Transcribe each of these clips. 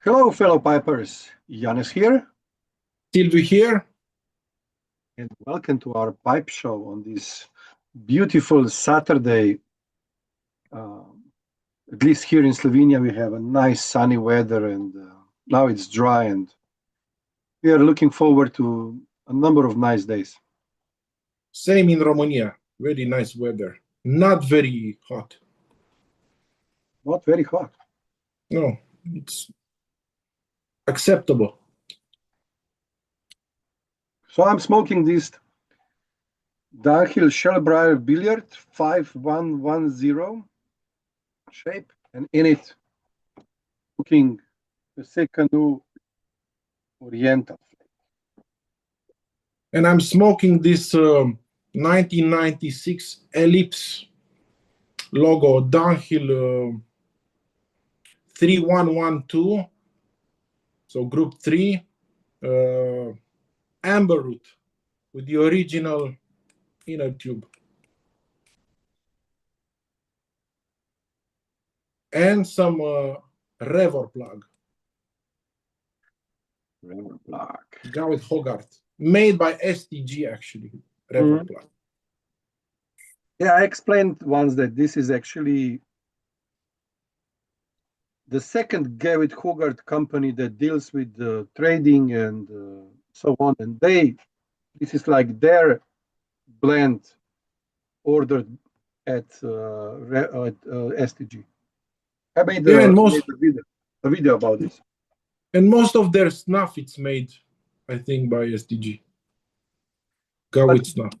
Hello, fellow pipers. Yanis here, Sylvie here. and welcome to our pipe show on this beautiful Saturday. At least here in Slovenia, we have a nice sunny weather, and now it's dry, and we are looking forward to a number of nice days. Same in Romania. Very nice weather. Not very hot. Not very hot. No, it's acceptable. So I'm smoking this Dunhill Shell Brier Billiard 5110 shape, and in it, cooking the Secanu Oriental. And I'm smoking this 1996 Ellipse logo Dunhill 3112. So group 3 amber root with the original inner tube. And some Revor plug. Revor plug. Gawit Hogarth. Made by STG actually. Revor plug. Yeah, I explained once that this is actually the second Gawit Hogarth company that deals with trading and so on. And this is like their blend ordered at STG. I made a video about this. And most of their snuff, it's made, I think, by STG. Gawit snuff.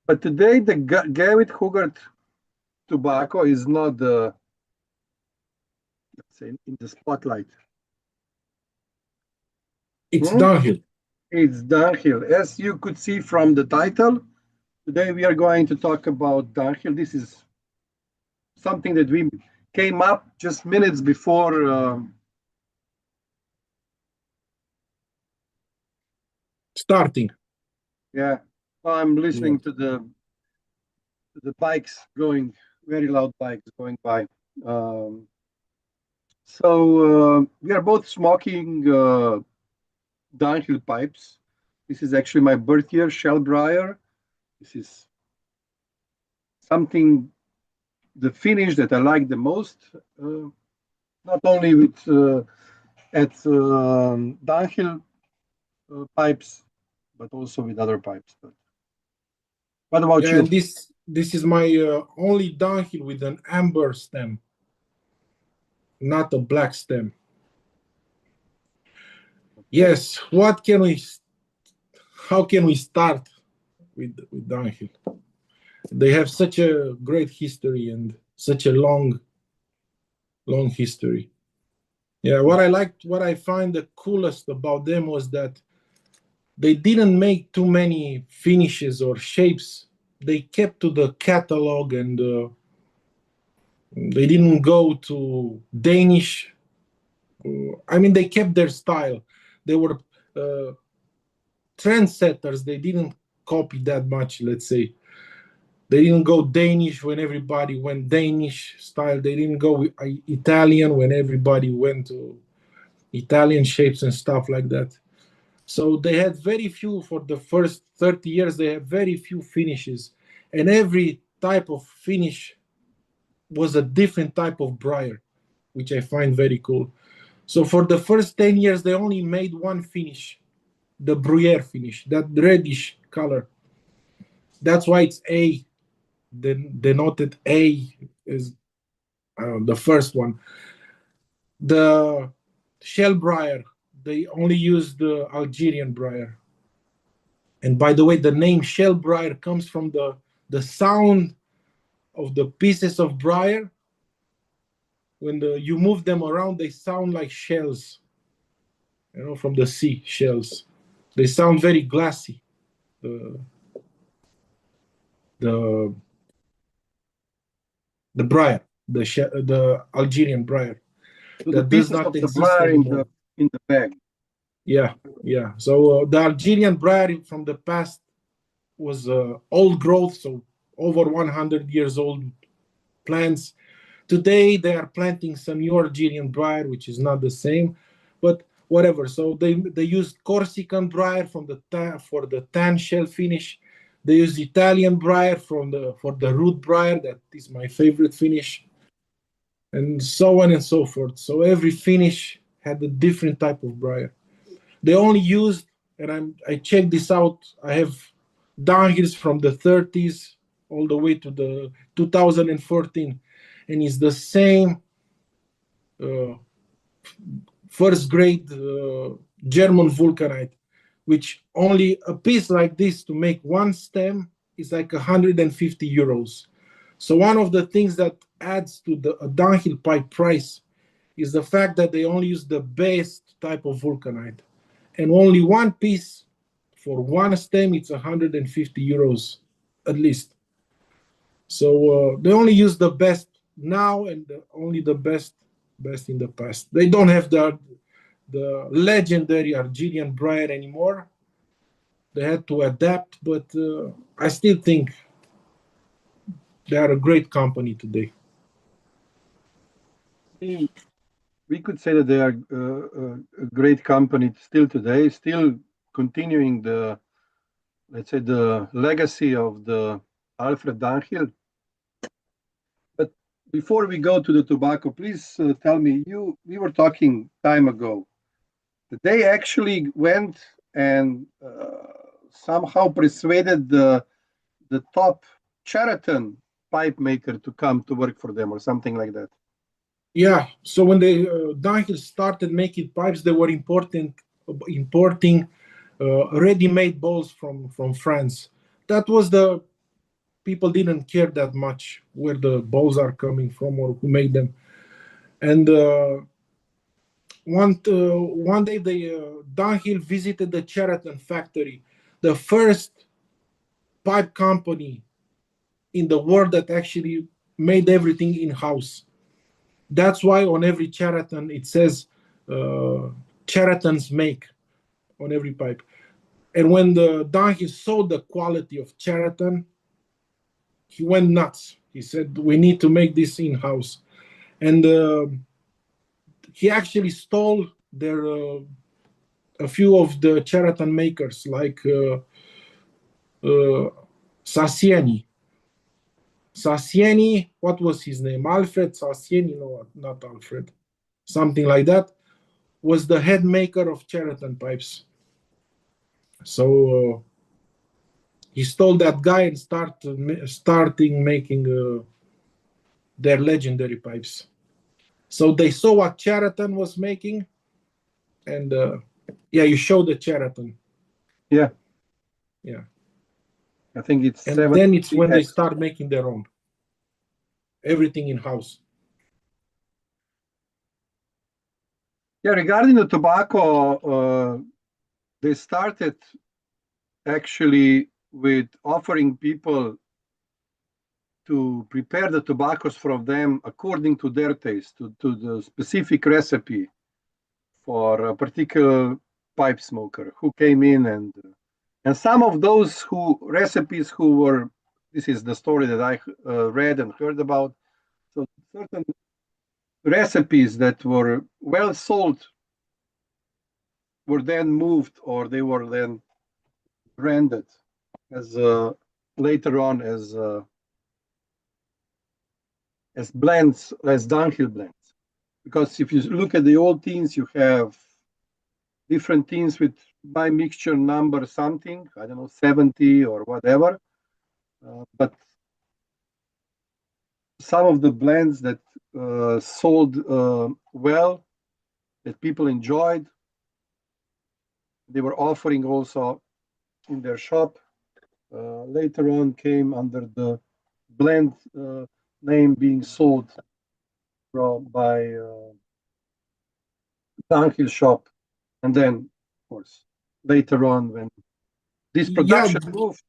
But today, the Gawit Hogarth tobacco is not the, let's say, in the spotlight. It's Dunhill. It's Dunhill. As you could see from the title, today we are going to talk about Dunhill. This is something that we came up just minutes before starting. Yeah, I'm listening to the bikes going, very loud bikes going by. So we are both smoking Dunhill pipes. This is actually my birth year, Shell Brier. This is something, the finish that I like the most, not only with at Dunhill pipes, but also with other pipes. But what about you? And this is my only Dunhill with an amber stem, not a black stem. Yes, how can we start with Dunhill? They have such a great history and such a long history. Yeah, what I find the coolest about them was that they didn't make too many finishes or shapes. They kept to the catalog, and they didn't go to Danish. I mean, they kept their style. They were trendsetters. They didn't copy that much, let's say. They didn't go Danish when everybody went Danish style. They didn't go Italian when everybody went to Italian shapes and stuff like that. So they had very few, for the first 30 years, they had very few finishes. And every type of finish was a different type of briar, which I find very cool. So for the first 10 years, they only made one finish, the brier finish, that reddish color. That's why it's A. Denoted A is the first one. The Shell Brier, they only use the Algerian briar. And by the way, the name Shell Brier comes from the sound of the pieces of briar. When you move them around, they sound like shells, from the sea, shells. They sound very glassy. The briar, the Algerian briar. So that does not exist anymore. In the bag. Yeah. So the Algerian briar from the past was old growth, so over 100 years old plants. Today they are planting some new Algerian briar, which is not the same. but whatever. So they used Corsican briar for the tan shell finish. They used Italian briar for the root briar. That is my favorite finish, and so on and so forth. So every finish had a different type of briar. They only used, and I checked this out. I have Dunhills from the 30s all the way to the 2014, and it's the same uh, first grade German vulcanite, which only a piece like this to make one stem is like 150 euros. So one of the things that adds to the Dunhill pipe price is the fact that they only use the best type of vulcanite, and only one piece for one stem it's 150 euros at least. So they only use the best now, and only the best in the past. They don't have the legendary Argentinian briar anymore. They had to adapt, but I still think they are a great company today. We could say that they are a great company still today, still continuing the, let's say, the legacy of the Alfred Dunhill. But before we go to the tobacco, please tell me, we were talking time ago that they actually went and somehow persuaded the top Cheriton pipe maker to come to work for them or something like that. Yeah, so when they Dunhill started making pipes, they were importing ready-made bowls from France. That was the people didn't care that much where the bowls are coming from or who made them. And one day Dunhill visited the Cheriton factory, the first pipe company in the world that actually made everything in-house. That's why on every Cheriton it says Cheritons make on every pipe. And when the Dunhill saw the quality of Cheriton, he went nuts. He said, "We need to make this in-house." And he actually stole a few of the Cheriton makers, like Sassieni. Sassieni, what was his name? Alfred Sassieni? No, not Alfred. Something like that. Was the head maker of Cheriton pipes. So he stole that guy and starting making their legendary pipes. So they saw what Cheriton was making, and yeah, you show the Cheriton. Yeah. Yeah. I think it's and then it's when they start making their own. Everything in-house. Yeah, regarding the tobacco, they started actually with offering people to prepare the tobaccos from them according to their taste, to the specific recipe for a particular pipe smoker who came in, and some of those recipes who were, this is the story that I read and heard about. So certain recipes that were well sold were then moved, or they were then branded as later on as blends, as Dunhill blends. Because if you look at the old tins, you have different tins with by mixture number something, I don't know, 70 or whatever. But some of the blends that sold well, that people enjoyed, they were offering also in their shop. Later on came under the blend name being sold by Dunhill shop. And then, of course, later on, when this production moved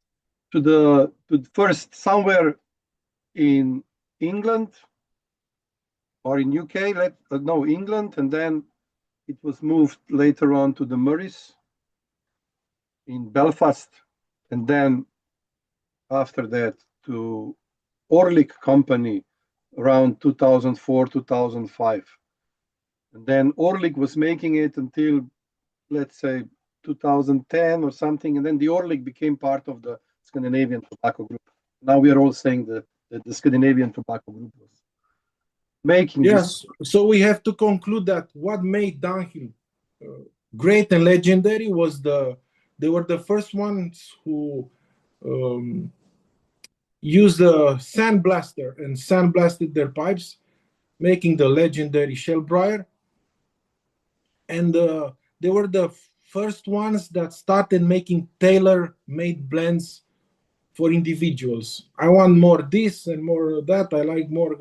to the first somewhere in England or in UK, England, and then it was moved later on to the Murrays in Belfast, and then after that to Orlick Company around 2004, 2005. And then Orlik was making it until, let's say, 2010 or something. And then the Orlik became part of the Scandinavian Tobacco Group. Now we are all saying that the Scandinavian Tobacco Group was making this. Yes, so we have to conclude that what made Dunhill great and legendary was they were the first ones who used the sandblaster and sandblasted their pipes, making the legendary shell brier. And they were the first ones that started making tailor-made blends for individuals. I want more this and more that. I like more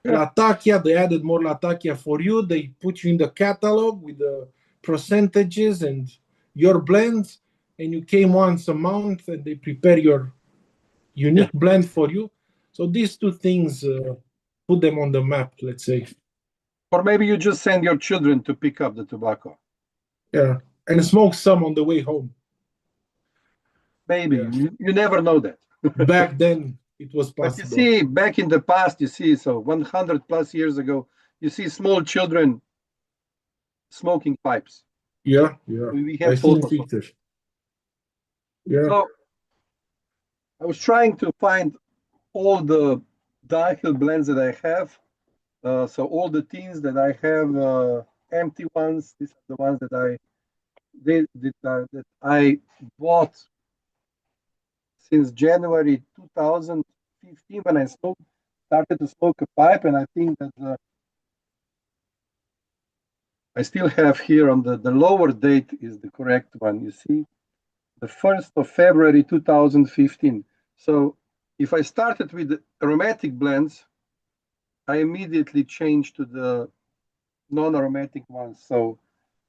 Latakia. They added more Latakia for you. They put you in the catalog with the percentages and your blends, and you came once a month and they prepare your unique blend for you. So these two things put them on the map, let's say. Or maybe you just send your children to pick up the tobacco. Yeah, and smoke some on the way home. Maybe. You never know that. Back then, it was possible. But you see, back in the past, you see, so 100 plus years ago, you see small children smoking pipes. Yeah. We have photos. Yeah. So I was trying to find all the Dunhill blends that I have. So all the tins that I have, empty ones. These are the ones that I bought since January 2015 when I started to smoke a pipe, and I think that I still have here on the lower date is the correct one. You see, the 1st of February 2015. So if I started with the aromatic blends, I immediately changed to the non-aromatic ones. So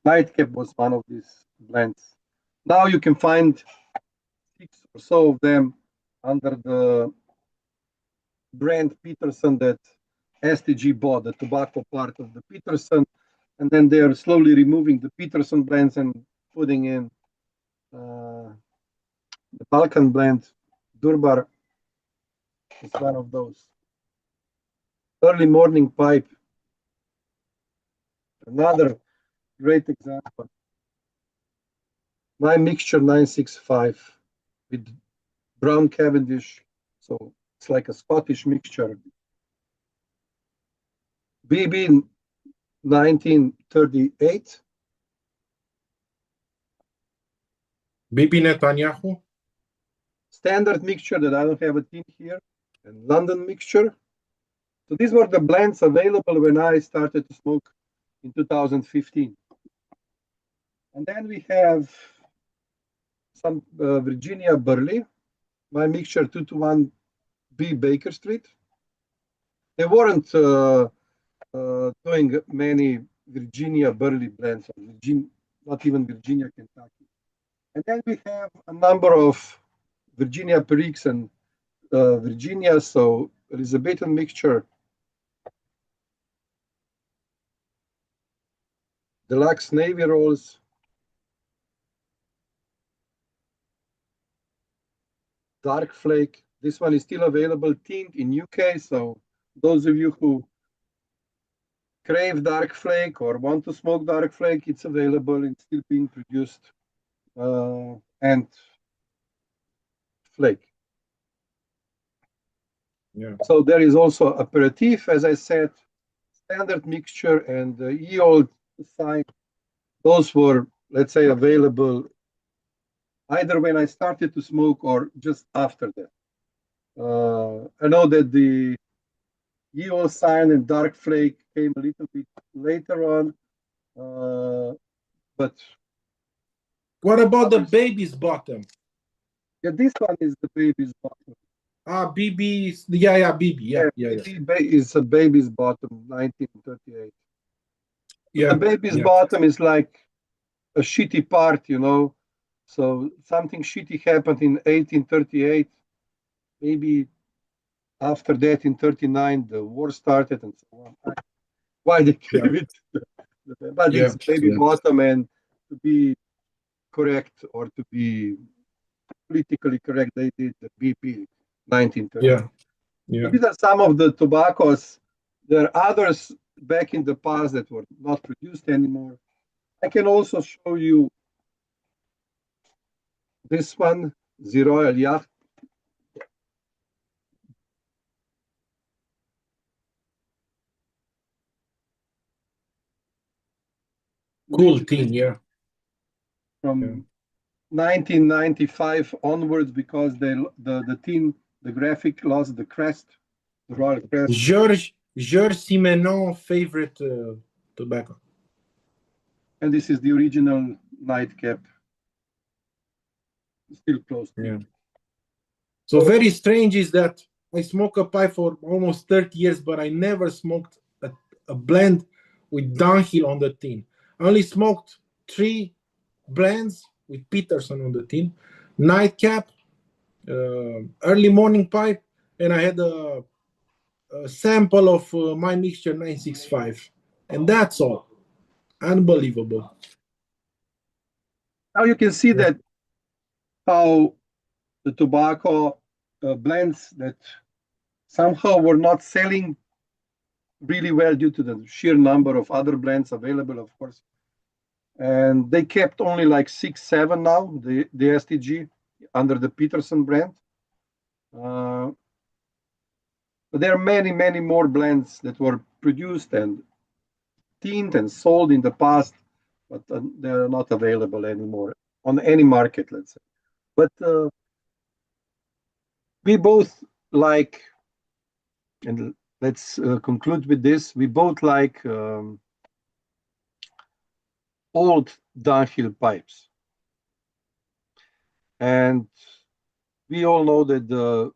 Nightcap was one of these blends. Now you can find 6 or so of them under the brand Peterson that STG bought, the tobacco part of the Peterson. And then they're slowly removing the Peterson blends and putting in the Balkan blend. Durbar is one of those. Early morning pipe, another great example. My mixture 965 with brown Cavendish, so it's like a Scottish mixture. BB 1938. Bibi Netanyahu. Standard mixture that I don't have a tin here, and London mixture. So these were the blends available when I started to smoke in 2015. And then we have some Virginia Burley, my mixture 221B Baker Street. They weren't doing many Virginia Burley blends, not even Virginia, Kentucky. And then we have a number of Virginia Periques and Virginia, so Elizabethan mixture, Deluxe Navy Rolls, Dark Flake. This one is still available tinned in UK, so those of you who crave Dark Flake or want to smoke Dark Flake, it's available. It's still being produced. And Flake. Yeah. So there is also aperitif, as I said, standard mixture, and the ye-old sign. Those were, let's say, available either when I started to smoke or just after that. I know that the ye-old sign and Dark Flake came a little bit later on, but what about the baby's bottom? Yeah, this one is the baby's bottom. BB, yeah, BB, yeah. BB is a baby's bottom, 1938. Yeah, the baby's bottom is like a shitty part, you know. So something shitty happened in 1838. Maybe after that, in 39, the war started and so on. Why they gave it? But it's baby bottom, and to be correct or to be politically correct, they did the BP 1930. Yeah. So these are some of the tobaccos. There are others back in the past that were not produced anymore. I can also show you this one, the Royal Yacht. Cool thing, yeah. From 1995 onwards, because the tin, the graphic lost the crest, the royal crest. Georges Simenon favorite tobacco. And this is the original nightcap. Still close to it. So very strange is that I smoke a pipe for almost 30 years, but I never smoked a blend with Dunhill on the tin. I only smoked 3 blends with Peterson on the tin, nightcap, early morning pipe, and I had a sample of my mixture 965, and that's all. Unbelievable. Now you can see that how the tobacco blends that somehow were not selling really well due to the sheer number of other blends available, of course. And they kept only like 6, 7 now, the STG under the Peterson brand. But there are many, many more blends that were produced and tinned and sold in the past, but they're not available anymore on any market, let's say. But we both like, and let's conclude with this, we both like old Dunhill pipes. And we all know that the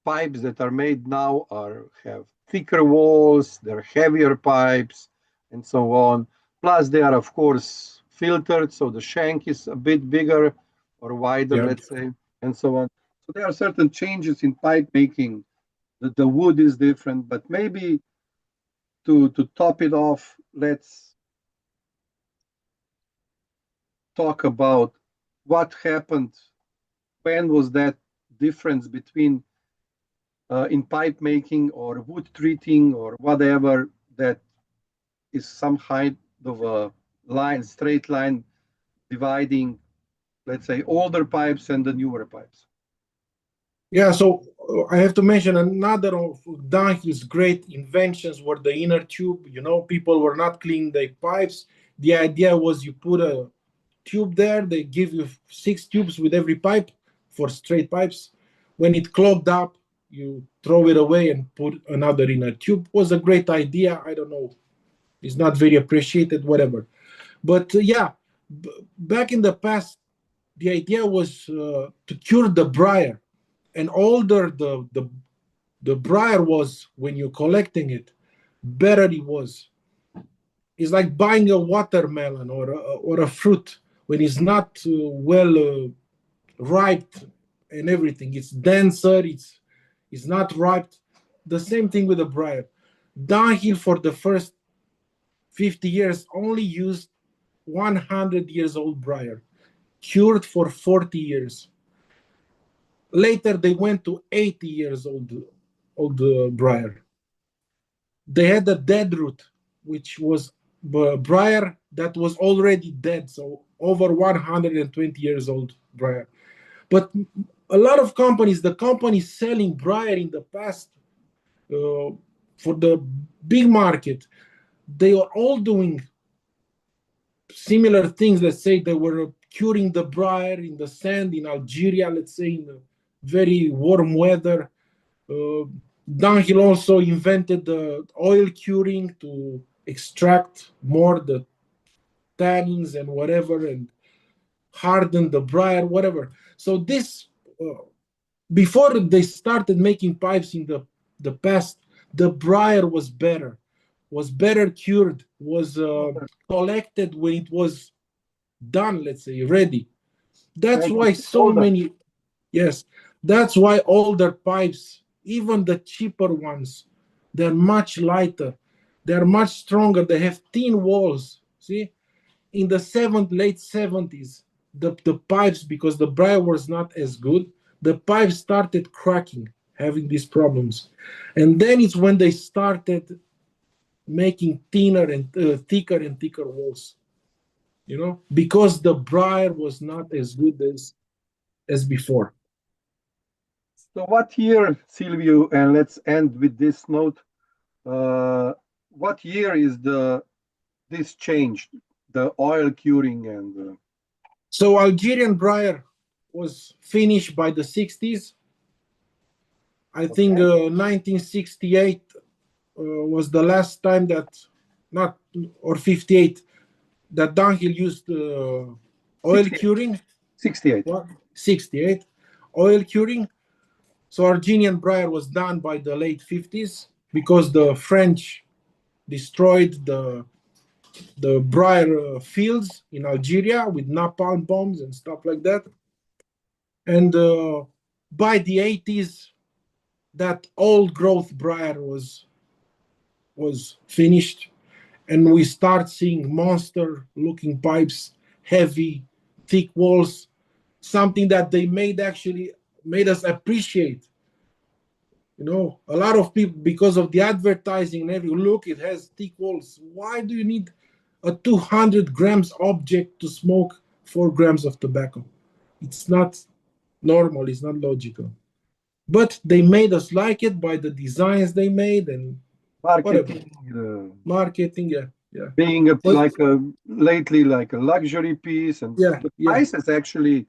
pipes that are made now have thicker walls, they're heavier pipes, and so on. Plus, they are, of course, filtered, so the shank is a bit bigger or wider, let's say, and so on. So there are certain changes in pipe making. The wood is different, but maybe to top it off, let's talk about what happened. When was that difference between in pipe making or wood treating or whatever, that is some kind of a line, straight line dividing, let's say, older pipes and the newer pipes? Yeah, so I have to mention another of Dunhill's great inventions were the inner tube. You know, people were not cleaning their pipes. The idea was you put a tube there, they give you 6 tubes with every pipe for straight pipes. When it clogged up, you throw it away and put another inner tube. Was a great idea. I don't know. It's not very appreciated, whatever. But back in the past, the idea was to cure the briar. And older the briar was when you're collecting it, better it was. It's like buying a watermelon or a fruit when it's not well ripe and everything. It's denser, it's not ripe. The same thing with the briar. Dunhill for the first 50 years only used 100 years old briar, cured for 40 years. Later, they went to 80 years old briar. They had a dead root, which was briar that was already dead, so over 120 years old briar. But a lot of companies, the companies selling briar in the past for the big market, they are all doing similar things. Let's say they were curing the briar in the sand in Algeria, let's say in very warm weather. Dunhill also invented the oil curing to extract more the tannins and whatever and harden the briar, whatever. So this, before they started making pipes in the past, the briar was better cured, was collected when it was done, let's say, ready. That's why so many, yes, that's why older pipes, even the cheaper ones, they're much lighter, they're much stronger, they have thin walls. See, in the late 70s, the pipes, because the briar was not as good, the pipes started cracking, having these problems. And then it's when they started making thinner and thicker and thicker walls, you know, because the briar was not as good as before. So what year, Silvio, and let's end with this note. What year is this changed? The oil curing and So Algerian briar was finished by the 60s. I think okay, 1968 was the last time that, not, or 58, that Dunhill used oil 68, curing. 68. What? 68 oil curing. So Argentinian briar was done by the late 50s because the French destroyed the briar fields in Algeria with napalm bombs and stuff like that. And by the 80s, that old growth briar was finished, and we start seeing monster looking pipes, heavy, thick walls, something that they made us appreciate. You know, a lot of people, because of the advertising and every look, it has thick walls. Why do you need a 200 grams object to smoke 4 grams of tobacco? It's not normal, it's not logical. But they made us like it by the designs they made and whatever. Marketing, Marketing, yeah, yeah. being But lately like a luxury piece, and yeah, the yeah, prices actually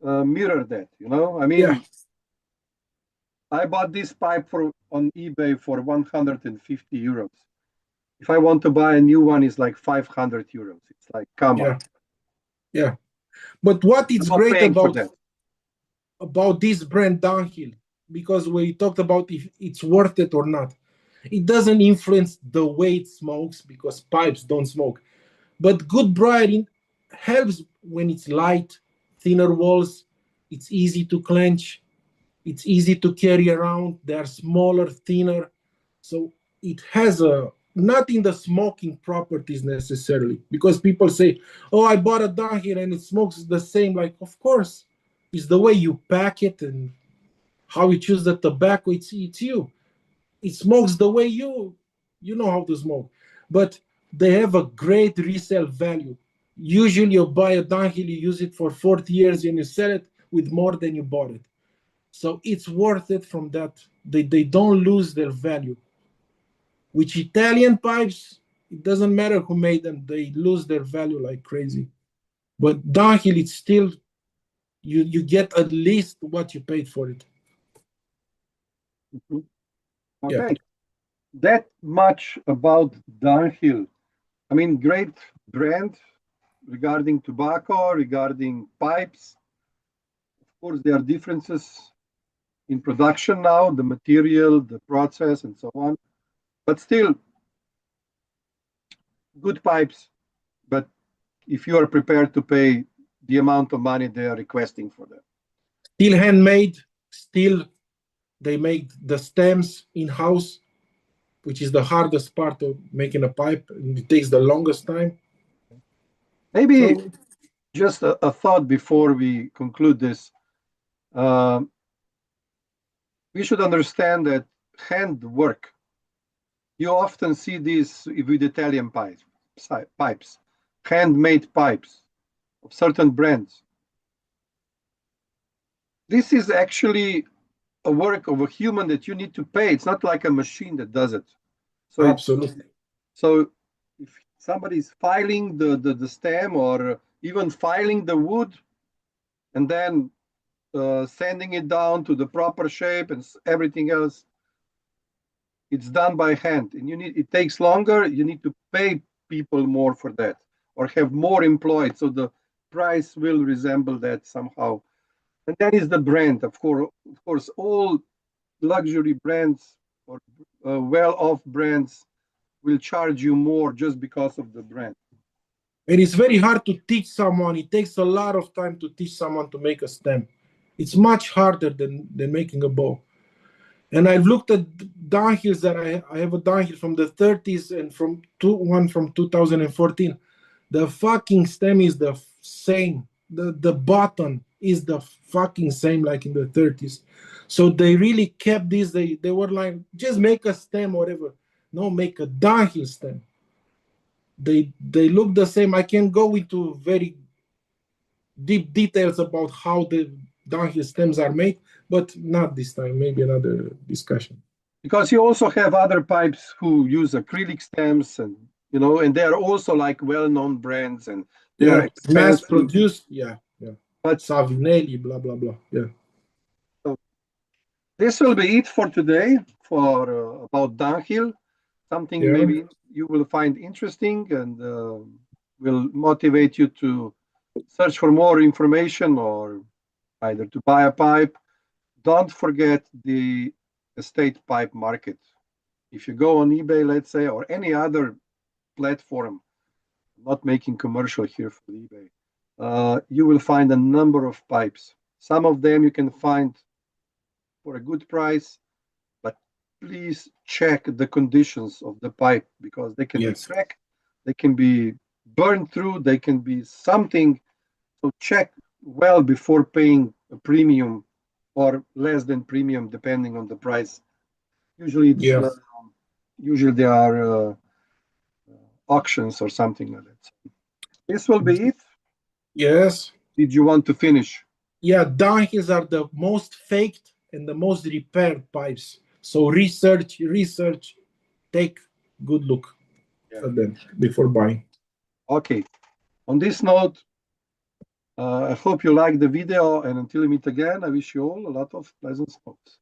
mirror that. You know, I yeah, mean, I bought this pipe for on eBay for 150 euros. If I want to buy a new one, it's like 500 euros. It's like, come on, yeah, yeah. But what I'm is not great paying for that. about this brand Dunhill, because we talked about if it's worth it or not. It doesn't influence the way it smokes because pipes don't smoke. But good briaring helps when it's light, thinner walls, it's easy to clench, it's easy to carry around, they're smaller, thinner. So it has a not in the smoking properties necessarily, because people say, oh, I bought a Dunhill and it smokes the same. Like, of course, it's the way you pack it and how you choose the tobacco. It's you. It smokes the way you know how to smoke. But they have a great resale value. Usually you buy a Dunhill, you use it for 40 years and you sell it with more than you bought it. So it's worth it from that. They don't lose their value. Which Italian pipes, it doesn't matter who made them, they lose their value like crazy. But Dunhill, it's still, you get at least what you paid for it. Mhm. Yeah. Okay, that much about Dunhill. I mean, great brand regarding tobacco, regarding pipes. Of course, there are differences in production now, the material, the process, and so on. But still, good pipes. But if you are prepared to pay the amount of money they are requesting for them. Still handmade, still they make the stems in-house, which is the hardest part of making a pipe, and it takes the longest time. Maybe So just a thought before we conclude this. Um, we should understand that handwork, you often see this with Italian pipes, handmade pipes of certain brands. This is actually a work of a human that you need to pay. It's not like a machine that does it. So it's absolutely. so if somebody's filing the stem or even filing the wood and then sanding it down to the proper shape and everything else, it's done by hand, and it takes longer. You need to pay people more for that or have more employed, so the price will resemble that somehow. And that is the brand. Of course, all luxury brands or well-off brands will charge you more just because of the brand. And it's very hard to teach someone. It takes a lot of time to teach someone to make a stem. It's much harder than making a bow. And I've looked at downhills that I have a downhill from the 30s and one from 2014. The fucking stem is the same. The button is the fucking same like in the 30s. So they really kept this. They were like, just make a stem, whatever. no, make a Dunhill stem. They look the same. I can go into very deep details about how the Dunhill stems are made, but not this time. Maybe another discussion. Because you also have other pipes who use acrylic stems, and and they are also like well-known brands, and they are mass expensive. produced. Yeah. But Savinelli, blah blah blah. Yeah. so this will be it for today for about Dunhill. Something maybe you will find interesting and will motivate you to search for more information or either to buy a pipe. Don't forget the estate pipe market. If you go on eBay, let's say, or any other platform, not making commercial here for eBay, you will find a number of pipes. Some of them you can find for a good price, but please check the conditions of the pipe because they can be cracked, they can be burned through, they can be something. So check well before paying a premium or less than premium, depending on the price. Usually, usually there are auctions or something like that. So this will be it. Yes. Did you want to finish? Yeah, Dunhills are the most faked and the most repaired pipes. So research, take good look at them before buying. Okay. On this note, I hope you liked the video, and until we meet again, I wish you all a lot of pleasant smokes.